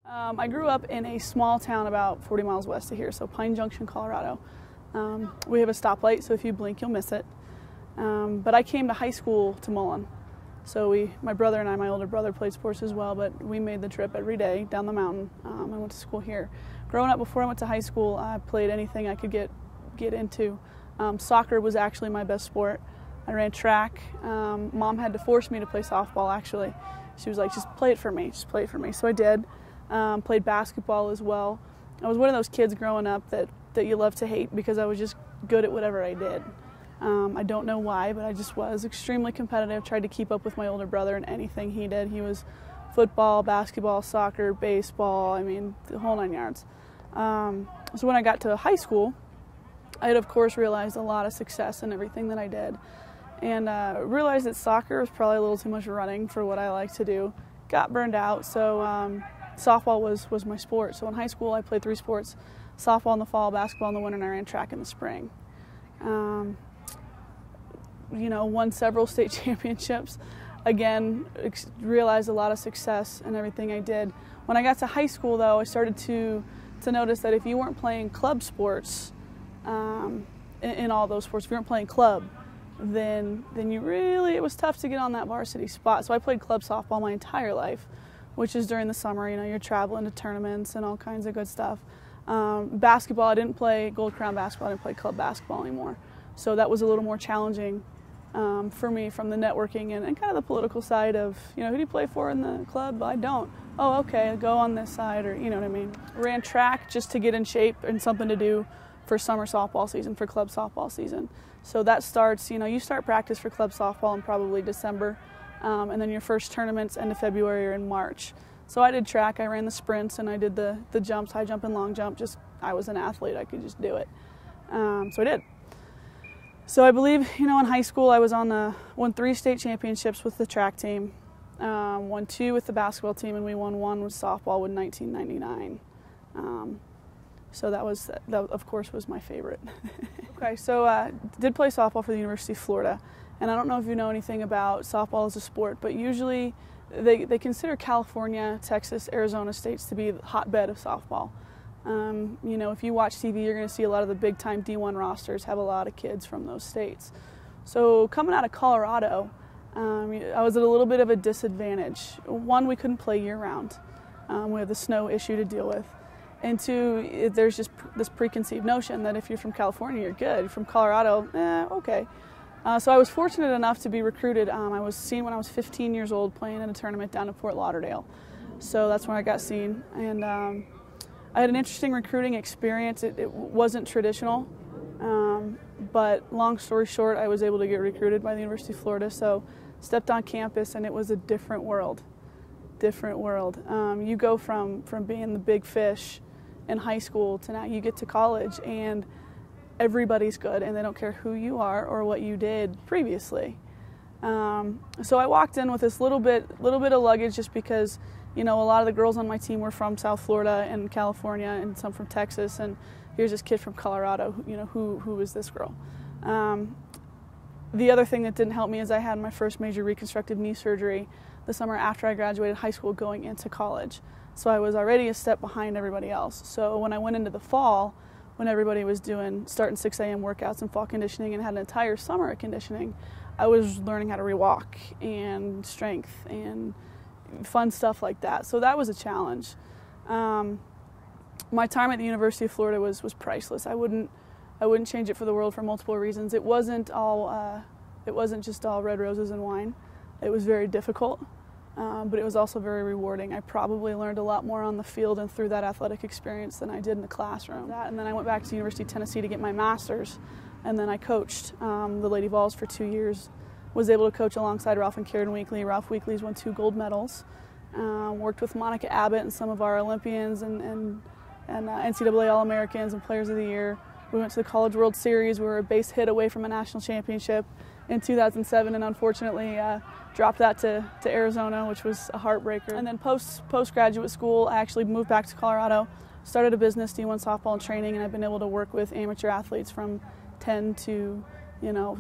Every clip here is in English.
I grew up in a small town about 40 miles west of here, so Pine Junction, Colorado. We have a stoplight, so if you blink, you'll miss it. But I came to high school to Mullen. So my brother and I, my older brother, played sports as well, but we made the trip every day down the mountain. I went to school here. Growing up, before I went to high school, I played anything I could get into. Soccer was actually my best sport. I ran track. Mom had to force me to play softball, actually. She was like, just play it for me, just play it for me. So I did. Played basketball as well. I was one of those kids growing up that you love to hate because I was just good at whatever I did. I don't know why, but I just was extremely competitive, tried to keep up with my older brother in anything he did. He was football, basketball, soccer, baseball, I mean, the whole nine yards. So when I got to high school, I had, of course, realized a lot of success in everything that I did. And realized that soccer was probably a little too much running for what I like to do. Got burned out, so softball was my sport. So in high school, I played 3 sports: softball in the fall, basketball in the winter, and I ran track in the spring. Won several state championships. Again, realized a lot of success in everything I did. When I got to high school, though, I started to notice that if you weren't playing club sports, in all those sports, if you weren't playing club, then it was tough to get on that varsity spot. So I played club softball my entire life, which is during the summer. You're traveling to tournaments and all kinds of good stuff. Basketball, I didn't play Gold Crown basketball. I didn't play club basketball anymore. So that was a little more challenging for me from the networking and kind of the political side of, who do you play for in the club? I don't. Oh, okay, go on this side, or you know what I mean. Ran track just to get in shape and something to do for summer softball season, for club softball season. So that starts, you start practice for club softball in probably December, and then your first tournaments end of February or in March. So I did track, I ran the sprints, and I did the jumps, high jump and long jump. I was an athlete, I could just do it. So I did. So I believe, in high school I won 3 state championships with the track team, won 2 with the basketball team, and we won 1 with softball in 1999. So that of course was my favorite. Okay, so did play softball for the University of Florida, and I don't know if you know anything about softball as a sport, but usually they consider California, Texas, Arizona states to be the hotbed of softball. If you watch TV, you're going to see a lot of the big-time D1 rosters have a lot of kids from those states. So coming out of Colorado, I was at a little bit of a disadvantage. 1, we couldn't play year-round. We had the snow issue to deal with. And 2, there's just this preconceived notion that if you're from California, you're good. You're from Colorado, okay. So I was fortunate enough to be recruited. I was seen when I was 15 years old playing in a tournament down in Fort Lauderdale. So that's when I got seen. And I had an interesting recruiting experience. It wasn't traditional, but long story short, I was able to get recruited by the University of Florida. So stepped on campus, and it was a different world. Different world. You go from being the big fish in high school to now you get to college, and everybody's good, and they don't care who you are or what you did previously. So I walked in with this little bit of luggage, just because a lot of the girls on my team were from South Florida and California, and some from Texas, and here's this kid from Colorado. Who is this girl? The other thing that didn't help me is I had my first major reconstructive knee surgery the summer after I graduated high school going into college. So I was already a step behind everybody else. So when I went into the fall, when everybody was starting 6 a.m. workouts and fall conditioning and had an entire summer of conditioning, I was learning how to rewalk and strength and fun stuff like that. So that was a challenge. My time at the University of Florida was priceless. I wouldn't change it for the world for multiple reasons. It wasn't just all red roses and wine. It was very difficult, but it was also very rewarding. I probably learned a lot more on the field and through that athletic experience than I did in the classroom. And then I went back to the University of Tennessee to get my master's, and then I coached the Lady Vols for 2 years. Was able to coach alongside Ralph and Karen Weekly. Ralph Weekly's won 2 gold medals. Worked with Monica Abbott and some of our Olympians and NCAA All-Americans and Players of the Year. We went to the College World Series. We were a base hit away from a national championship in 2007, and unfortunately dropped that to Arizona, which was a heartbreaker. And then postgraduate school, I actually moved back to Colorado, started a business, D1 softball and training, and I've been able to work with amateur athletes from 10 to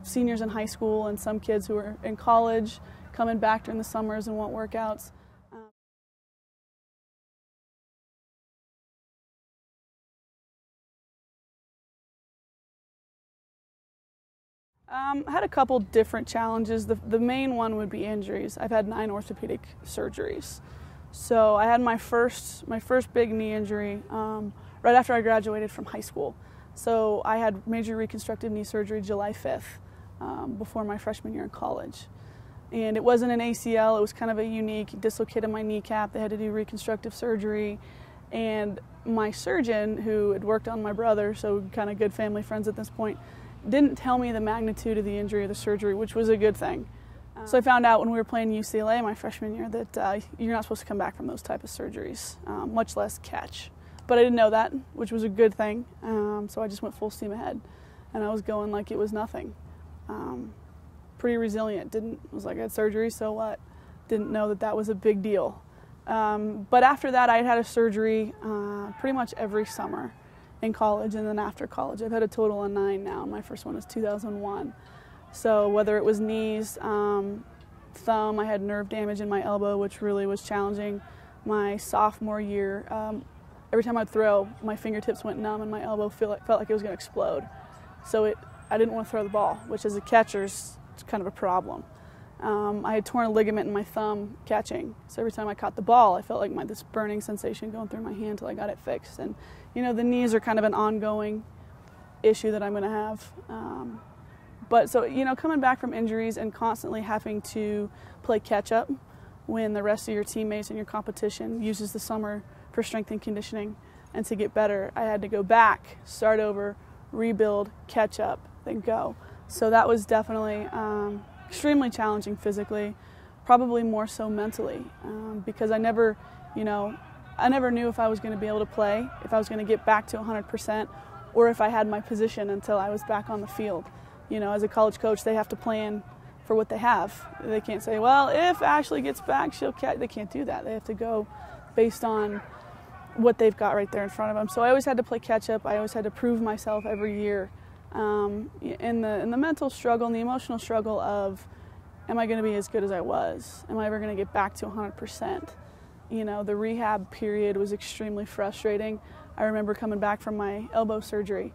seniors in high school, and some kids who are in college coming back during the summers and want workouts. I had a couple different challenges. The main one would be injuries. I've had 9 orthopedic surgeries. So I had my first big knee injury right after I graduated from high school. So I had major reconstructive knee surgery July 5th before my freshman year in college. And it wasn't an ACL, it was kind of a unique, dislocated my kneecap. They had to do reconstructive surgery. And my surgeon, who had worked on my brother, so kind of good family friends at this point, didn't tell me the magnitude of the injury or the surgery, which was a good thing. So I found out when we were playing UCLA my freshman year that you're not supposed to come back from those type of surgeries, much less catch. But I didn't know that, which was a good thing. So I just went full steam ahead, and I was going like it was nothing. Pretty resilient. Was like, I had surgery, so what? Didn't know that that was a big deal. But after that, I had a surgery pretty much every summer in college and then after college. I've had a total of 9 now. My first one was 2001. So whether it was knees, thumb, I had nerve damage in my elbow, which really was challenging. My sophomore year, every time I'd throw, my fingertips went numb and my elbow felt like it was going to explode. So I didn't want to throw the ball, which as a catcher's it's kind of a problem. I had torn a ligament in my thumb catching, so every time I caught the ball, I felt like this burning sensation going through my hand till I got it fixed. And the knees are kind of an ongoing issue that I'm going to have. But so coming back from injuries and constantly having to play catch up when the rest of your teammates and your competition uses the summer for strength and conditioning and to get better, I had to go back, start over, rebuild, catch up, then go. So that was definitely extremely challenging physically, probably more so mentally, because I never knew if I was going to be able to play, if I was going to get back to 100%, or if I had my position until I was back on the field. As a college coach, they have to plan for what they have. They can't say, well, if Ashlie gets back, she'll catch. They can't do that. They have to go based on what they've got right there in front of them. So I always had to play catch up. I always had to prove myself every year. In the mental struggle and the emotional struggle of, am I going to be as good as I was? Am I ever going to get back to 100%? The rehab period was extremely frustrating. I remember coming back from my elbow surgery,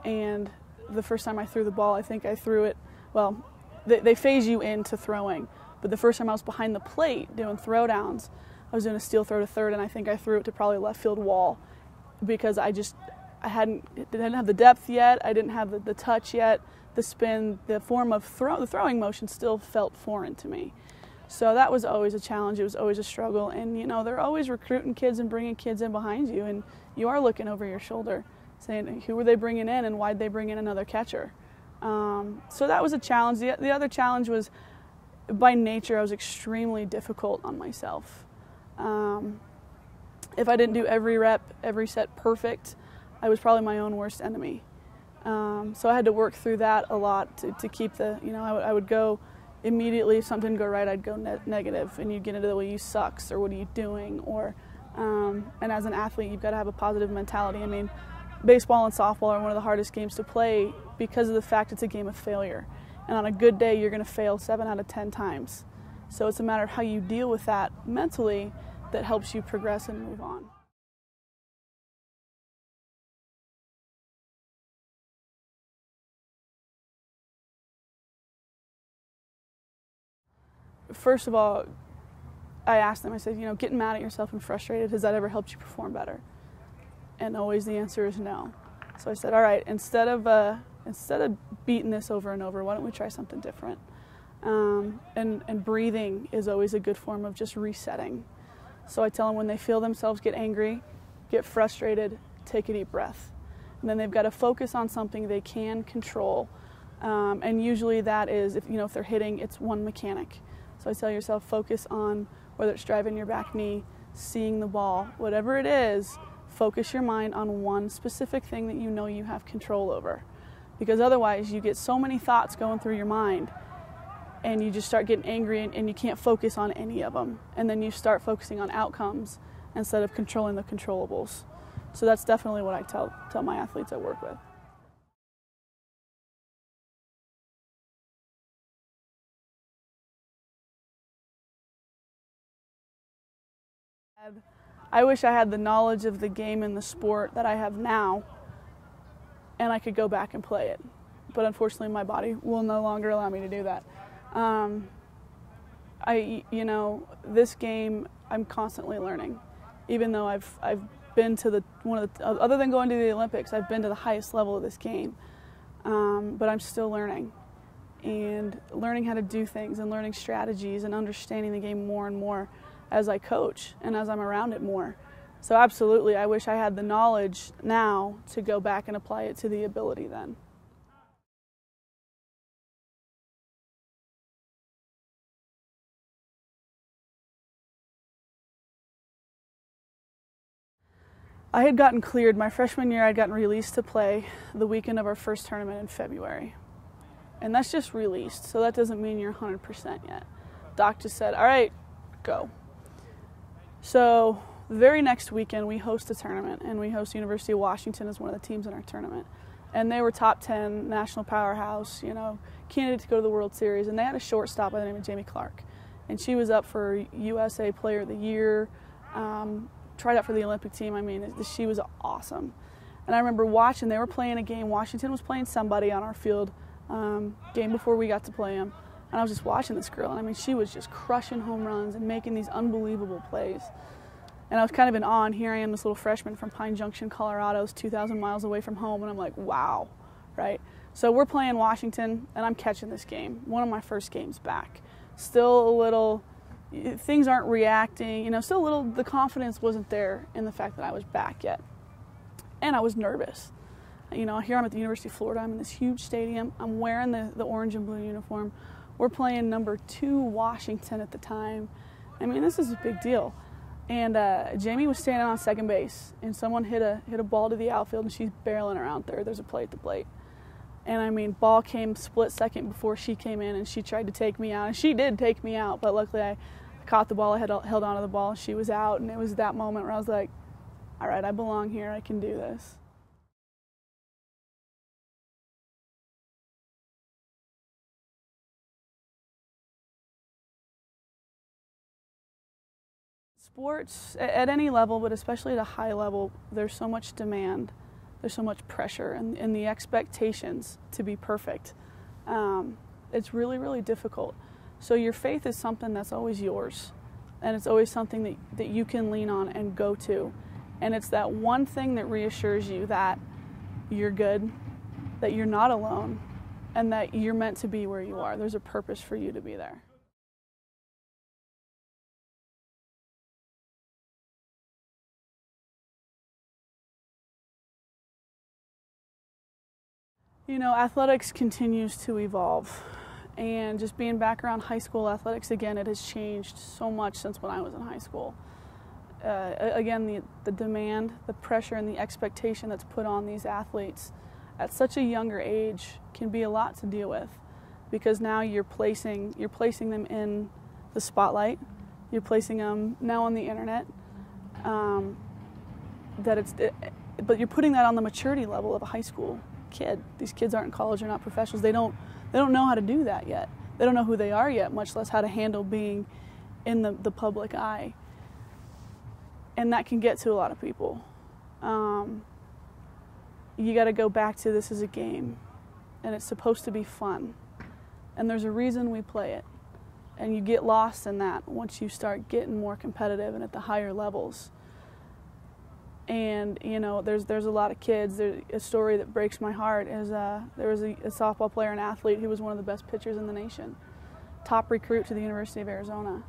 and the first time I threw the ball, I think I threw it, well, they phase you into throwing, but the first time I was behind the plate doing throw downs, I was doing a steel throw to third, and I think I threw it to probably left field wall because I didn't have the depth yet, I didn't have the touch yet, the spin, the form of the throwing motion still felt foreign to me. So that was always a challenge, it was always a struggle, and they're always recruiting kids and bringing kids in behind you, and you are looking over your shoulder, saying who were they bringing in and why'd they bring in another catcher? So that was a challenge. The other challenge was, by nature, I was extremely difficult on myself. If I didn't do every rep, every set perfect, I was probably my own worst enemy. So I had to work through that a lot to keep I would go immediately, if something didn't go right, I'd go negative, and you'd get into the, well, you sucks, or what are you doing, or, and as an athlete, you've got to have a positive mentality. I mean, baseball and softball are one of the hardest games to play because of the fact it's a game of failure. And on a good day, you're going to fail 7 out of 10 times. So it's a matter of how you deal with that mentally that helps you progress and move on. First of all, I asked them, I said, getting mad at yourself and frustrated, has that ever helped you perform better? And always the answer is no. So I said, all right, instead of beating this over and over, why don't we try something different? And breathing is always a good form of just resetting. So I tell them when they feel themselves get angry, get frustrated, take a deep breath. And then they've got to focus on something they can control. And usually that is, if they're hitting, it's one mechanic. So I tell yourself, focus on whether it's driving your back knee, seeing the ball, whatever it is, focus your mind on one specific thing that you have control over. Because otherwise you get so many thoughts going through your mind and you just start getting angry and you can't focus on any of them. And then you start focusing on outcomes instead of controlling the controllables. So that's definitely what I tell my athletes I work with. I wish I had the knowledge of the game and the sport that I have now, and I could go back and play it. but unfortunately my body will no longer allow me to do that. This game, I'm constantly learning. Even though I've been to other than going to the Olympics, I've been to the highest level of this game. But I'm still learning, and learning how to do things and learning strategies and understanding the game more and more as I coach and as I'm around it more. So absolutely, I wish I had the knowledge now to go back and apply it to the ability then. I had gotten cleared my freshman year. I'd gotten released to play the weekend of our first tournament in February. And that's just released, so that doesn't mean you're 100% yet. Doc just said, all right, go. So the very next weekend we host a tournament, and we host University of Washington as one of the teams in our tournament. And they were top 10 national powerhouse, candidate to go to the World Series, and they had a shortstop by the name of Jamie Clark. And she was up for USA Player of the Year, tried out for the Olympic team. I mean, she was awesome. And I remember watching, they were playing a game. Washington was playing somebody on our field, game before we got to play them. And I was just watching this girl, and I mean, she was just crushing home runs and making these unbelievable plays. And I was kind of in awe, and here I am, this little freshman from Pine Junction, Colorado, 2,000 miles away from home, and I'm like, wow, right? So we're playing Washington, and I'm catching this game, one of my first games back. Still a little, things aren't reacting, still a little, the confidence wasn't there in the fact that I was back yet. And I was nervous. Here I'm at the University of Florida, I'm in this huge stadium, I'm wearing the orange and blue uniform. We're playing number 2 Washington at the time. I mean, this is a big deal. And Jamie was standing on second base, and someone hit a ball to the outfield, and she's barreling around third. There's a play at the plate. And I mean, ball came split second before she came in, and she tried to take me out. And she did take me out, but luckily I caught the ball. I held onto the ball. She was out, and it was that moment where I was like, all right, I belong here. I can do this. Sports, at any level, but especially at a high level, there's so much demand, there's so much pressure, and the expectations to be perfect. It's really, really difficult. So your faith is something that's always yours, and it's always something that you can lean on and go to. And it's that one thing that reassures you that you're good, that you're not alone, and that you're meant to be where you are. There's a purpose for you to be there. Athletics continues to evolve, and just being back around high school athletics, again, it has changed so much since when I was in high school. Again, the demand, the pressure, and the expectation that's put on these athletes at such a younger age can be a lot to deal with, because now you're placing them in the spotlight, you're placing them now on the internet, but you're putting that on the maturity level of a high school kid. These kids aren't in college, they're not professionals. They don't know how to do that yet. They don't know who they are yet, much less how to handle being in the public eye. And that can get to a lot of people. You got to go back to, this is a game, and it's supposed to be fun. And there's a reason we play it. And you get lost in that once you start getting more competitive and at the higher levels. And there's a lot of kids. There's a story that breaks my heart is there was a softball player and athlete who was one of the best pitchers in the nation, top recruit to the University of Arizona,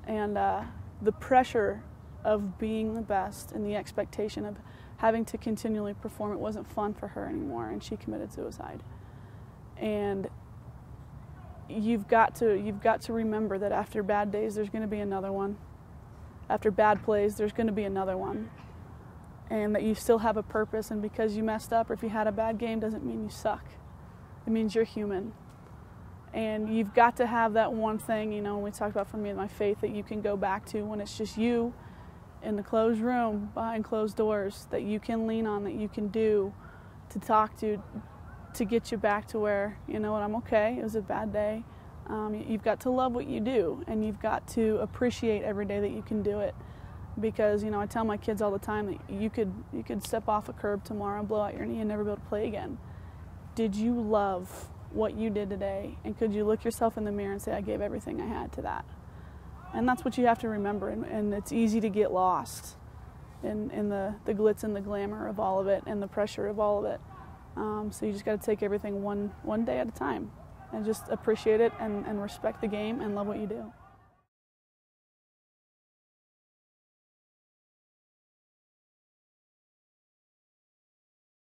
and the pressure of being the best and the expectation of having to continually perform, it wasn't fun for her anymore, and she committed suicide. And you've got to remember that after bad days, there's going to be another one. After bad plays, there's going to be another one. And that you still have a purpose, and because you messed up or if you had a bad game doesn't mean you suck. It means you're human. And you've got to have that one thing, when we talked about, for me, my faith, that you can go back to when it's just you in the closed room, behind closed doors, that you can lean on, that you can do, to talk to get you back to where, I'm okay, it was a bad day. You've got to love what you do, and you've got to appreciate every day that you can do it. Because, I tell my kids all the time that you could step off a curb tomorrow and blow out your knee and never be able to play again. did you love what you did today? And could you look yourself in the mirror and say, I gave everything I had to that? And that's what you have to remember. And it's easy to get lost in the glitz and the glamour of all of it and the pressure of all of it. So you just got to take everything one day at a time and just appreciate it and respect the game and love what you do.